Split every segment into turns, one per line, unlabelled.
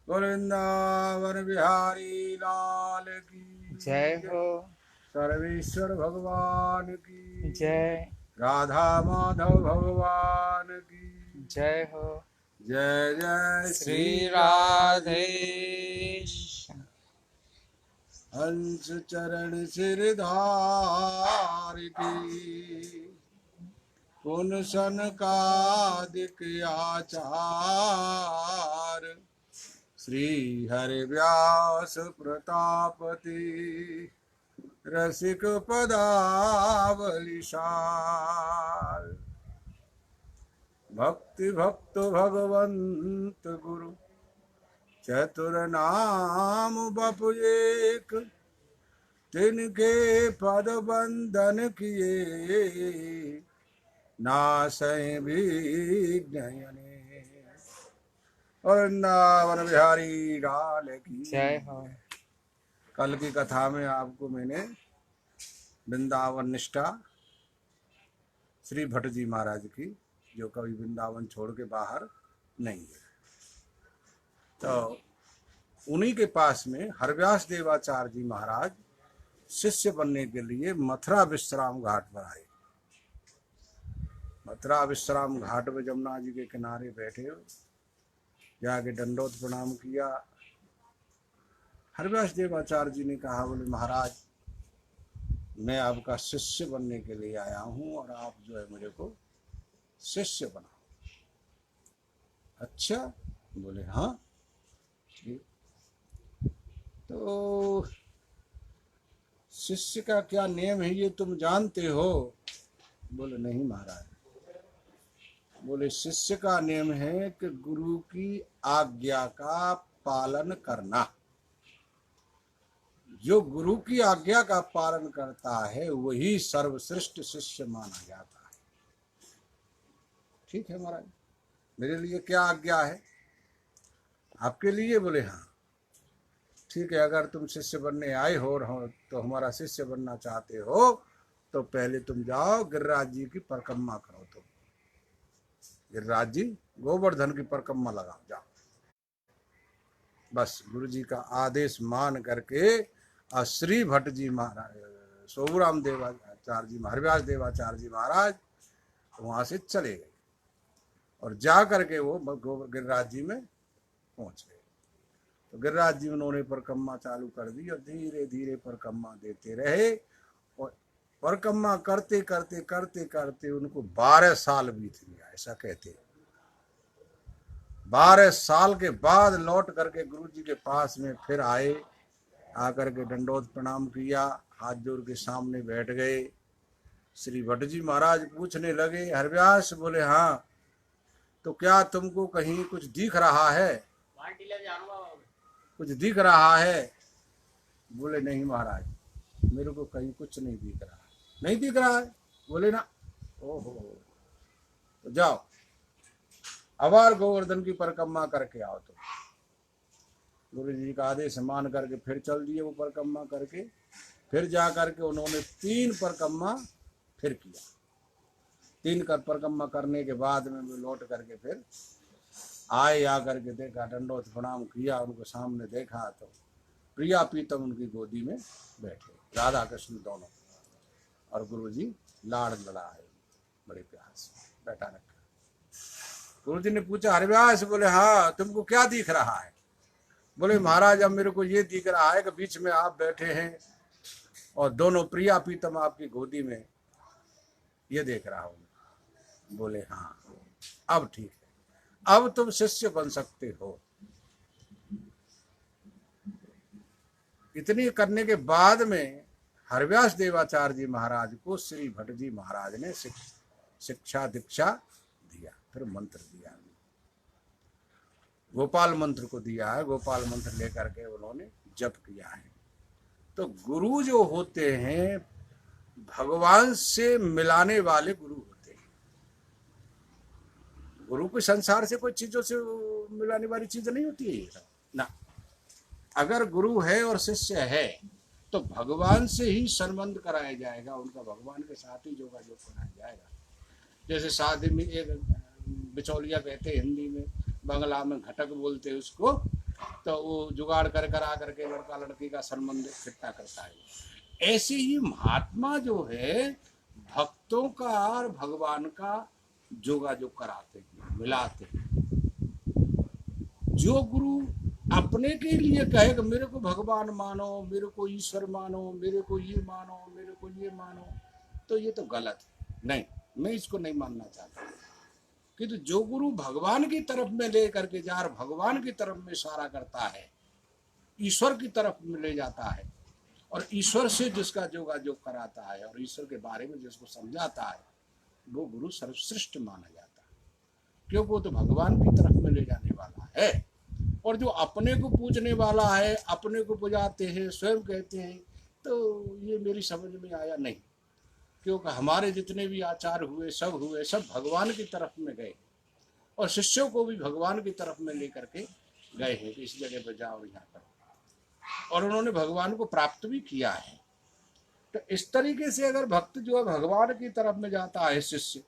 वृंदावन बिहारी लाल की
जय हो।
सर्वेश्वर भगवान की
जय।
राधा माधव भगवान की
जय हो।
जय जय
श्री राधे।
हंस चरण सिरधार की पुन सनकादिक आचार श्री हरि व्यास प्रतापति रसिक पदावलिशाल भक्ति भक्त भगवंत गुरु चतुर नाम बपु एक तिनके पद बंदन किए नासै विघ्न वृंदावन बिहारी लाल की
जय हो।
कल की कथा में आपको मैंने वृंदावन निष्ठा श्री भट्ट जी महाराज की, जो कभी वृंदावन छोड़ के बाहर नहीं गए, तो उन्हीं के पास में हरव्यास देवाचार्य जी महाराज शिष्य बनने के लिए मथुरा विश्राम घाट पर आए। मथुरा विश्राम घाट में जमुना जी के किनारे बैठे, जाके दंडोत प्रणाम किया। हरव्यास देवाचार्य जी ने कहा, बोले महाराज मैं आपका शिष्य बनने के लिए आया हूँ और आप जो है मेरे को शिष्य बनाओ। अच्छा, बोले हाँ ठीक। तो शिष्य का क्या नियम है ये तुम जानते हो? बोले नहीं महाराज। बोले शिष्य का नियम है कि गुरु की आज्ञा का पालन करना। जो गुरु की आज्ञा का पालन करता है वही सर्वश्रेष्ठ शिष्य माना जाता है। ठीक है महाराज, मेरे लिए क्या आज्ञा है? आपके लिए? बोले हाँ ठीक है, अगर तुम शिष्य बनने आए हो तो हमारा शिष्य बनना चाहते हो तो पहले तुम जाओ गिरिराज जी की परिक्रमा करो। तुम गिरिराज जी गोवर्धन की परिक्रमा लगाओ, जाओ। बस गुरु जी का आदेश मान करके श्री भट्ट जी महाराज, सोबूराम देवाचार्य जी, हरव्यास देवाचार्य जी महाराज वहां से चले गए और जा करके वो गिरिराज जी में पहुंच गए। तो गिरिराज जी उन्होंने परिक्रमा चालू कर दी और धीरे धीरे परिक्रमा देते रहे और परिक्रमा करते करते करते करते उनको 12 साल बीत गया, ऐसा कहते। 12 साल के बाद लौट करके गुरु जी के पास में फिर आए, आकर के दंडोत प्रणाम किया, हाथ जोड़ के सामने बैठ गए। श्री भट्ट जी महाराज पूछने लगे, हरव्यास? बोले हाँ। तो क्या तुमको कहीं कुछ दिख रहा है? कुछ दिख रहा है? बोले नहीं महाराज, मेरे को कहीं कुछ नहीं दिख रहा। नहीं दिख रहा है? बोले ना। ओहो, तो जाओ अबार गोवर्धन की परिक्रमा करके आओ। तो गुरु जी का आदेश मान करके फिर चल दिए वो परिक्रमा करके। फिर जा करके उन्होंने 3 परिक्रमा फिर किया। 3 कर परिक्रमा करने के बाद में वो लौट करके फिर आए, आकर के देखा, दंडोत प्रणाम किया, उनको सामने देखा तो प्रिया प्रीतम उनकी गोदी में बैठे, राधा कृष्ण दोनों, और गुरु जी लाड़ लड़ाए बड़े प्यार से बैठा रखा। गुरु जी ने पूछा, हरव्यास? बोले हाँ। तुमको क्या दिख रहा है? बोले महाराज अब मेरे को ये दिख रहा है कि बीच में आप बैठे हैं और दोनों प्रिया प्रीतम आपकी गोदी में, ये देख रहा हूं। बोले हाँ अब ठीक है, अब तुम शिष्य बन सकते हो। इतनी करने के बाद में हरव्यास देवाचार्य जी महाराज को श्री भट्ट जी महाराज ने शिक्षा दीक्षा दिया, फिर मंत्र दिया, गोपाल मंत्र को दिया है। गोपाल मंत्र लेकर के उन्होंने जप किया है। तो गुरु जो होते हैं भगवान से मिलाने वाले गुरु होते हैं। गुरु को संसार से कोई चीजों से मिलाने वाली चीज नहीं होती है ना। अगर गुरु है और शिष्य है तो भगवान से ही संबंध कराया जाएगा, उनका भगवान के साथ ही योगायोग कराया जाएगा। जैसे शादी में एक बिचौलिया कहते हैं हिंदी में, बंगला में घटक बोलते हैं उसको, तो वो जुगाड़ कर करा करके लड़का लड़की का संबंध इकट्ठा करता है। ऐसे ही महात्मा जो है भक्तों का और भगवान का जोगाजोग कराते हैं, मिलाते हैं। जो गुरु अपने के लिए कहे कि मेरे को भगवान मानो, मेरे को ईश्वर मानो, मेरे को ये मानो, मेरे को ये मानो, तो ये तो गलत है। नहीं, मैं इसको नहीं मानना चाहता। किंतु जो गुरु भगवान की तरफ में ले करके जा रहा, भगवान की तरफ में इशारा करता है, ईश्वर की तरफ में ले जाता है, और ईश्वर से जिसका जोगाजोग कराता है और ईश्वर के बारे में जिसको समझाता है, वो गुरु सर्वश्रेष्ठ माना जाता है, क्योंकि वो तो भगवान की तरफ में ले जाने वाला है। और जो अपने को पूजने वाला है, अपने को पुजाते हैं, स्वयं कहते हैं, तो ये मेरी समझ में आया नहीं। क्योंकि हमारे जितने भी आचार हुए सब भगवान की तरफ में गए, और शिष्यों को भी भगवान की तरफ में लेकर के गए हैं कि इस जगह पर जाओ और यहाँ करो, और उन्होंने भगवान को प्राप्त भी किया है। तो इस तरीके से अगर भक्त जो है भगवान की तरफ में जाता है शिष्य,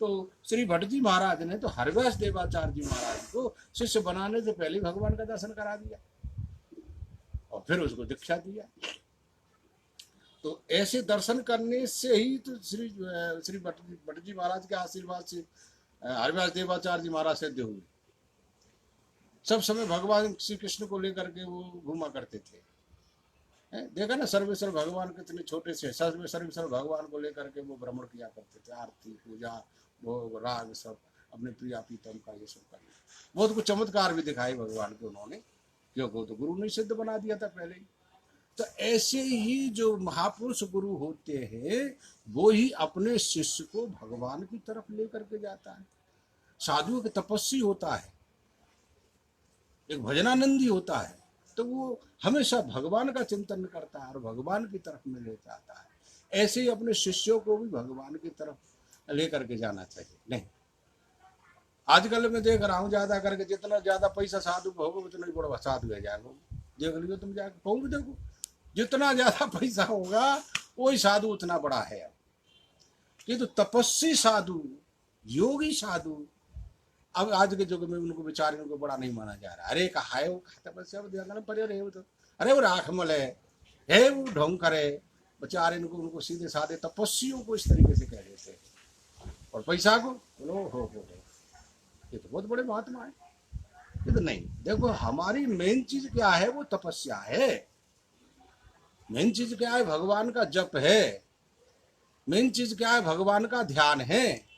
तो श्री भट्ट जी महाराज ने तो हरिदास देवाचार्य जी महाराज को शिष्य बनाने से पहले भगवान का दर्शन करा दिया और फिर उसको दीक्षा दिया। तो ऐसे दर्शन करने से ही तो श्री भट्ट जी महाराज के आशीर्वाद से हरिदास देवाचार्य जी महाराज सिद्ध हुए। सब समय भगवान श्री कृष्ण को लेकर के वो घूमा करते थे। देखा ना, सर्वेश्वर भगवान कितने छोटे से, सर्वेश्वर भगवान को लेकर के वो भ्रमण किया करते थे, आरती पूजा भोग राग सब अपने प्रिया प्रीतम का ये सब करना। बहुत कुछ चमत्कार भी दिखाए भगवान के उन्होंने, क्योंकि तो गुरु ने सिद्ध बना दिया था पहले ही। तो ऐसे ही जो महापुरुष गुरु होते हैं वो ही अपने शिष्य को भगवान की तरफ लेकर के जाता है। साधुओं के तपस्वी होता है, एक भजनानंदी होता है, तो वो हमेशा भगवान का चिंतन करता है और भगवान की तरफ में ले जाता है। ऐसे ही अपने शिष्यों को भी भगवान की तरफ लेकर के जाना चाहिए। नहीं, आजकल मैं देख रहा हूँ ज्यादा करके जितना ज्यादा पैसा साधु को होगा उतना ही बड़ा साधु है जाएगा। देख लियो तुम जाके कहूँ, देखो जितना ज्यादा पैसा होगा वही साधु उतना बड़ा है। ये तो तपस्वी साधु, योगी साधु, अब आज के युग में उनको बेचारे उनको बड़ा नहीं माना जा रहा। अरे कहा है वो तपस्या पर रहे वो तो, अरे वो राख मले है, वो ढोंग करे, बेचारे उनको सीधे साधे तपस्वियों को इस तरीके से कह देते, और पैसा को हो ये तो बहुत बड़े महात्मा है। ये तो नहीं, देखो हमारी मेन चीज क्या है, वो तपस्या है। मेन चीज क्या है, भगवान का जप है। मेन चीज क्या है, भगवान का ध्यान है।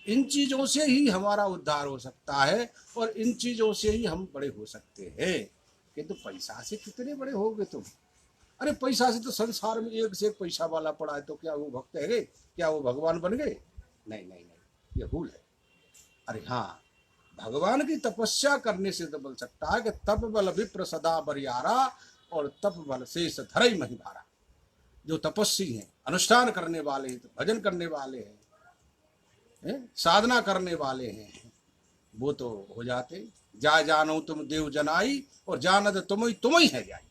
इन चीजों से ही हमारा उद्धार हो सकता है और इन चीजों से ही हम बड़े हो सकते हैं। किंतु पैसा से कितने बड़े होगे तुम? अरे पैसा से तो संसार में एक से एक पैसा वाला पड़ा है, तो क्या वो भक्त है गए? क्या वो भगवान बन गए? नहीं नहीं नहीं, ये भूल है। अरे हाँ, भगवान की तपस्या करने से तो बल सकता है कि तप बल विप्र सदा बरियारा और तप बल शेष धरई मही भारा। जो तपस्वी हैं, अनुष्ठान करने वाले हैं, भजन करने वाले हैं, साधना करने वाले हैं, वो तो हो जाते। जा जानो तुम देव जनाई और जानद तुम ही है जाई।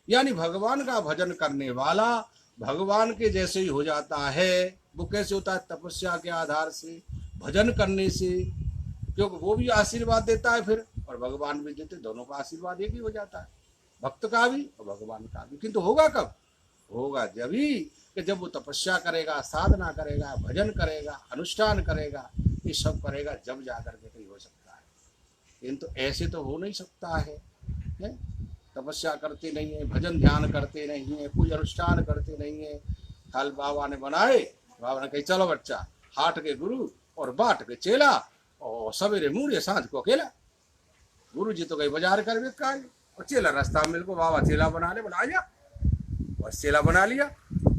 यानी भगवान का भजन करने वाला भगवान के जैसे ही हो जाता है। वो कैसे होता है? तपस्या के आधार से, भजन करने से, क्योंकि वो भी आशीर्वाद देता है फिर और भगवान भी देते, दोनों का आशीर्वाद एक ही हो जाता है, भक्त का भी और भगवान का भी। किंतु होगा कब? होगा जब ही कि जब वो तपस्या करेगा, साधना करेगा, भजन करेगा, अनुष्ठान करेगा, ये सब करेगा, जब जाकर के कहीं हो सकता है। किंतु ऐसे तो हो नहीं सकता है। तपस्या करते नहीं है, भजन ध्यान करते नहीं है, कोई अनुष्ठान करते नहीं है। कल बाबा ने बनाए, बाबा ने कही चलो बच्चा, हाट के गुरु और बाट के चेला, और सवेरे मुड़े सांझ को अकेला। गुरु जी तो गए बाजार कर बेकार, और चेला रास्ता में मिलको बाबा चेला बना ले, बना लिया, बस चेला बना लिया।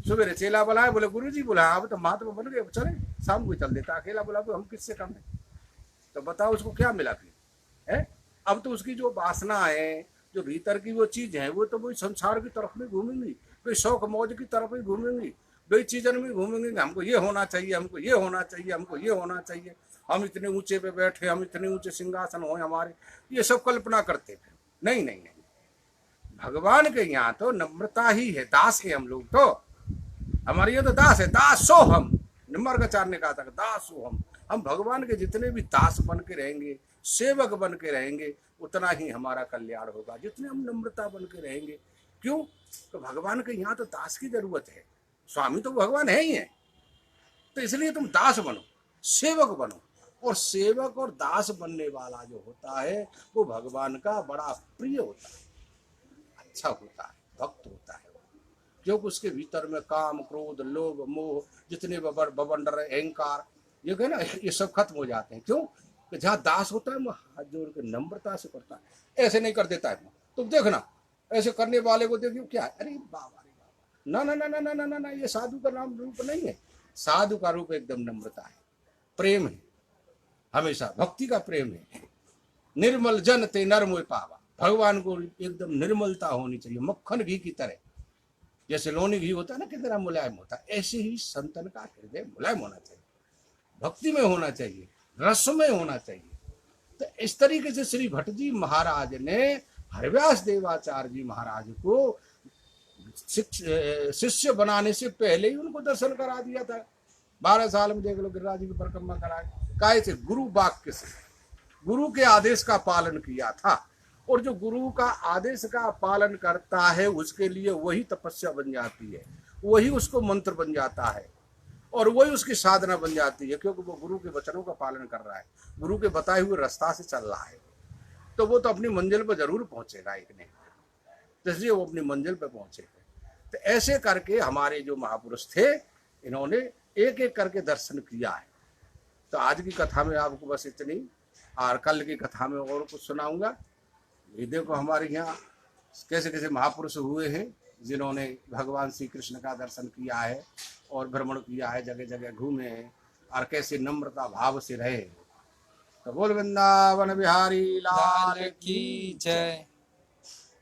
सवेरे चेला बुलाए, बोले गुरु जी बोला अब तो महात्मा बन गए, चले शाम को चल देता, अकेला बोला तो हम किससे कम है? तो बताओ उसको क्या मिला फिर है? अब तो उसकी जो वासना है, जो भीतर की वो चीज है, वो तो वही संसार की तरफ में घूमेंगी, कोई शौक मौज की तरफ ही घूमेंगी, वही चीजन में घूमेंगे। हमको ये होना चाहिए, हमको ये होना चाहिए, हमको ये होना चाहिए, हम इतने ऊंचे पे बैठे, हम इतने ऊंचे सिंहासन हो हमारे, ये सब कल्पना करते थे। नहीं नहीं नहीं, भगवान के यहाँ तो नम्रता ही है, दास है हम लोग तो, हमारे ये तो दास है, दासो हम, निम्बार्काचार्य ने कहा था दासो हम भगवान के जितने भी दास बन के रहेंगे, सेवक बन के रहेंगे, उतना ही हमारा कल्याण होगा, जितने हम नम्रता बन के रहेंगे। क्यों? तो भगवान के यहाँ तो दास की जरूरत है, स्वामी तो भगवान है ही है, तो इसलिए तुम दास बनो, सेवक बनो। और सेवक और दास बनने वाला जो होता है वो भगवान का बड़ा प्रिय होता है, अच्छा होता है, भक्त होता है, क्योंकि उसके भीतर में काम, क्रोध, लोभ, मोह, जितने बवंडर, अहंकार, ये है ना, ये सब खत्म हो जाते हैं। क्यों? कि जहाँ दास होता है वो हाथ जोड़ के नम्रता से करता है, ऐसे नहीं कर देता है। तुम देखना, ऐसे करने वाले को देखियो क्या है, अरे बाबा रे बाबा, ना ना ना ना ना ना ना ना, ये साधु का नाम रूप नहीं है। साधु का रूप एकदम नम्रता है, प्रेम है, हमेशा भक्ति का प्रेम है। निर्मल जन ते नर मोह पावा, भगवान को एकदम निर्मलता होनी चाहिए, मक्खन घी की तरह। जैसे लोनी घी होता है ना कितना मुलायम होता है, ऐसे ही संतन का हृदय मुलायम होना चाहिए, भक्ति में होना चाहिए, रस में होना चाहिए। तो इस तरीके से श्री भट्ट जी महाराज ने हरिव्यास देवाचार्य जी महाराज को शिष्य बनाने से पहले ही उनको दर्शन करा दिया था। 12 साल में देख लो गिरिराज जी की परिक्रमा कराए, काय से? गुरु वाक्य से, गुरु के आदेश का पालन किया था। और जो गुरु का आदेश का पालन करता है उसके लिए वही तपस्या बन जाती है, वही उसको मंत्र बन जाता है, और वही उसकी साधना बन जाती है, क्योंकि वो गुरु के वचनों का पालन कर रहा है, गुरु के बताए हुए रास्ता से चल रहा है। तो वो तो अपनी मंजिल पर जरूर पहुंचेगा एक ने, इसलिए वो अपनी मंजिल पर पहुंचेगा। तो ऐसे करके हमारे जो महापुरुष थे, इन्होंने एक एक करके दर्शन किया है। तो आज की कथा में आपको बस इतनी, और कल की कथा में और कुछ सुनाऊंगा। ये देखो हमारे यहाँ कैसे कैसे महापुरुष हुए हैं जिन्होंने भगवान श्री कृष्ण का दर्शन किया है और भ्रमण किया है, जगह जगह घूमे हैं, और कैसे नम्रता भाव से रहे। तो बोल वृंदावन बिहारी लाल
लाल की जय।